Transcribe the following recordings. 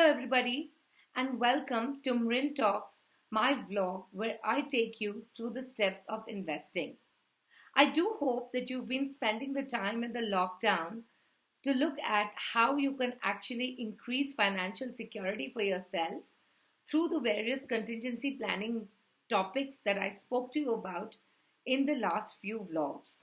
everybody, and welcome to MrinTalks, my vlog where I take you through the steps of investing. I do hope that you've been spending the time in the lockdown to look at how you can actually increase financial security for yourself through the various contingency planning topics that I spoke to you about in the last few vlogs.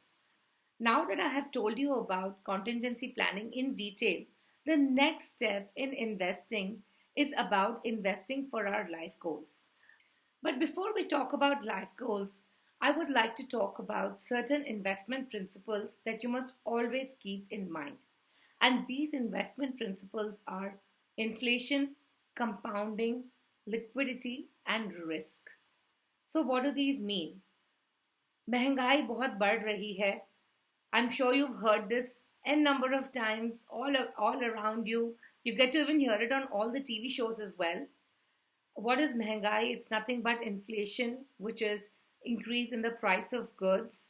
Now that I have told you about contingency planning in detail, the next step in investing is about investing for our life goals. But before we talk about life goals, I would like to talk about certain investment principles that you must always keep in mind. And these investment principles are inflation, compounding, liquidity, and risk. So, what do these mean? महंगाई बहुत बढ़ रही है. I'm sure you've heard this n number of times all around you. You get to even hear it on all the TV shows as well. What is mehengai? It's nothing but inflation, which is increase in the price of goods.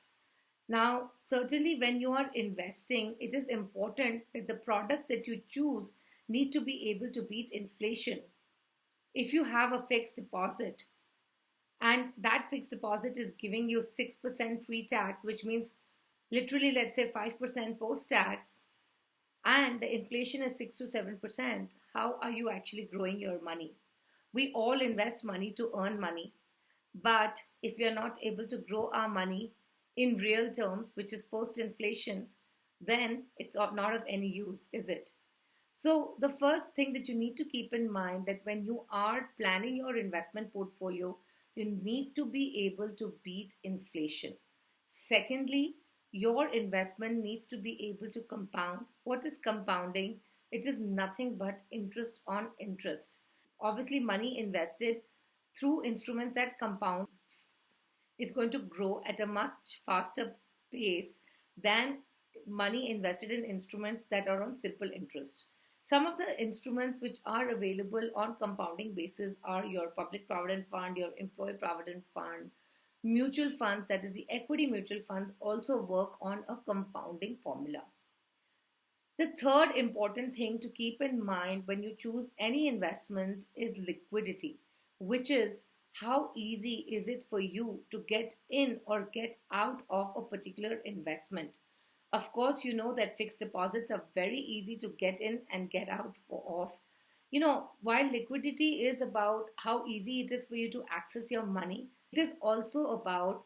Now, certainly when you are investing, it is important that the products that you choose need to be able to beat inflation. If you have a fixed deposit and that fixed deposit is giving you 6% pre-tax, which means literally, let's say 5% post tax, and the inflation is 6 to 7%, how are you actually growing your money? We all invest money to earn money. But if we are not able to grow our money in real terms, which is post inflation, then it's not of any use, is it? So, the first thing that you need to keep in mind that when you are planning your investment portfolio, you need to be able to beat inflation. Secondly, your investment needs to be able to compound. What is compounding? It is nothing but interest on interest. Obviously, money invested through instruments that compound is going to grow at a much faster pace than money invested in instruments that are on simple interest. Some of the instruments which are available on compounding basis are your public provident fund, your employee provident fund, mutual funds, that is the equity mutual funds, also work on a compounding formula. The third important thing to keep in mind when you choose any investment is liquidity, which is how easy is it for you to get in or get out of a particular investment. Of course, you know that fixed deposits are very easy to get in and get out of. While liquidity is about how easy it is for you to access your money, it is also about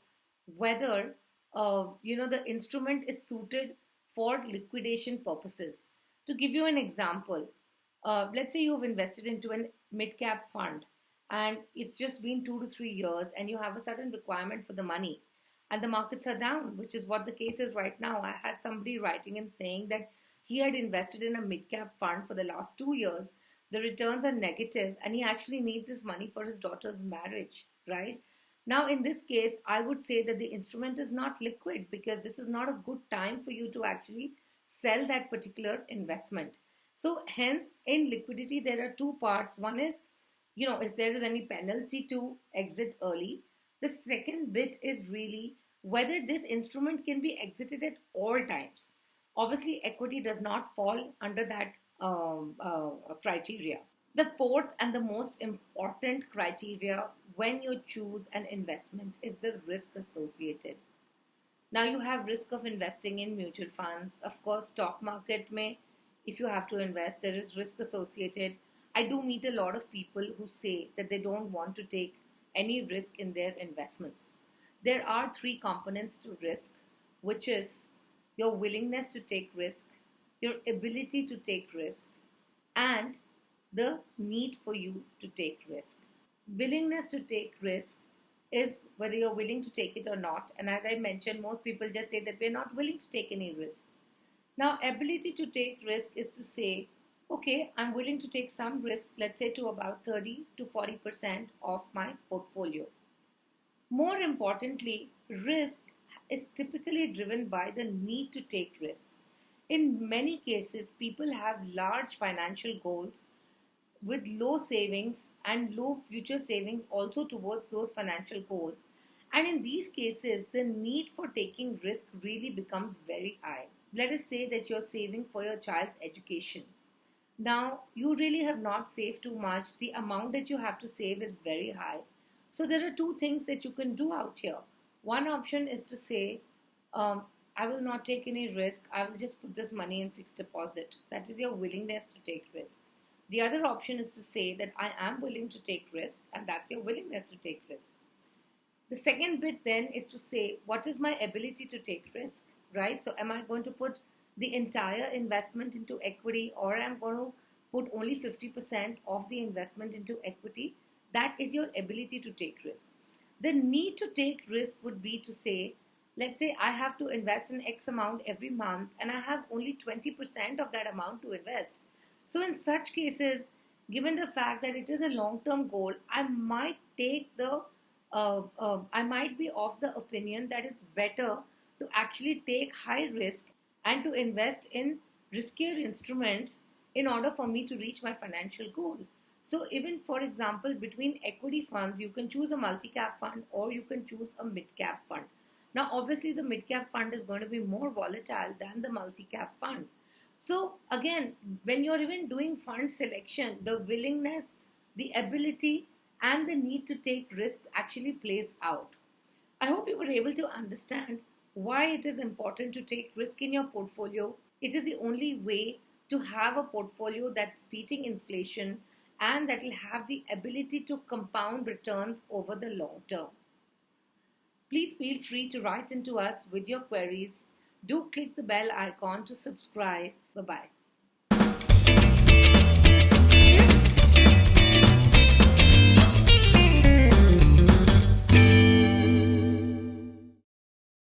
whether the instrument is suited for liquidation purposes. To give you an example, let's say you've invested into a mid-cap fund and it's just been 2 to 3 years and you have a sudden requirement for the money and the markets are down, which is what the case is right now. I had somebody writing and saying that he had invested in a mid-cap fund for the last 2 years. The returns are negative and he actually needs this money for his daughter's marriage, right? Now, in this case, I would say that the instrument is not liquid because this is not a good time for you to actually sell that particular investment. So, hence, in liquidity, there are two parts. One is, if there is any penalty to exit early. The second bit is really whether this instrument can be exited at all times. Obviously, equity does not fall under that criteria. The fourth and the most important criteria when you choose an investment is the risk associated. Now you have risk of investing in mutual funds. Of course, stock market may, if you have to invest, there is risk associated. I do meet a lot of people who say that they don't want to take any risk in their investments. There are three components to risk, which is your willingness to take risk, your ability to take risk, and the need for you to take risk. Willingness to take risk is whether you're willing to take it or not. And as I mentioned, most people just say that we're not willing to take any risk. Now, ability to take risk is to say, okay, I'm willing to take some risk, let's say to about 30 to 40% of my portfolio. More importantly, risk is typically driven by the need to take risks. In many cases, people have large financial goals with low savings and low future savings also towards those financial goals. And in these cases, the need for taking risk really becomes very high. Let us say that you're saving for your child's education. Now, you really have not saved too much. The amount that you have to save is very high. So, there are two things that you can do out here. One option is to say, um, I will not take any risk. I will just put this money in fixed deposit. That is your willingness to take risk. The other option is to say that I am willing to take risk, and that's your willingness to take risk. The second bit then is to say, what is my ability to take risk, right? So, am I going to put the entire investment into equity, or am I going to put only 50% of the investment into equity? That is your ability to take risk. The need to take risk would be to say, let's say I have to invest an X amount every month and I have only 20% of that amount to invest. So, in such cases, given the fact that it is a long term goal, I might be of the opinion that it's better to actually take high risk and to invest in riskier instruments in order for me to reach my financial goal. So, even for example, between equity funds, you can choose a multi cap fund or you can choose a mid cap fund. Now, obviously, the mid cap fund is going to be more volatile than the multi cap fund. So, again, when you're even doing fund selection, the willingness, the ability, and the need to take risks actually plays out. I hope you were able to understand why it is important to take risk in your portfolio. It is the only way to have a portfolio that's beating inflation and that will have the ability to compound returns over the long term. Please feel free to write into us with your queries. Do click the bell icon to subscribe. Bye bye.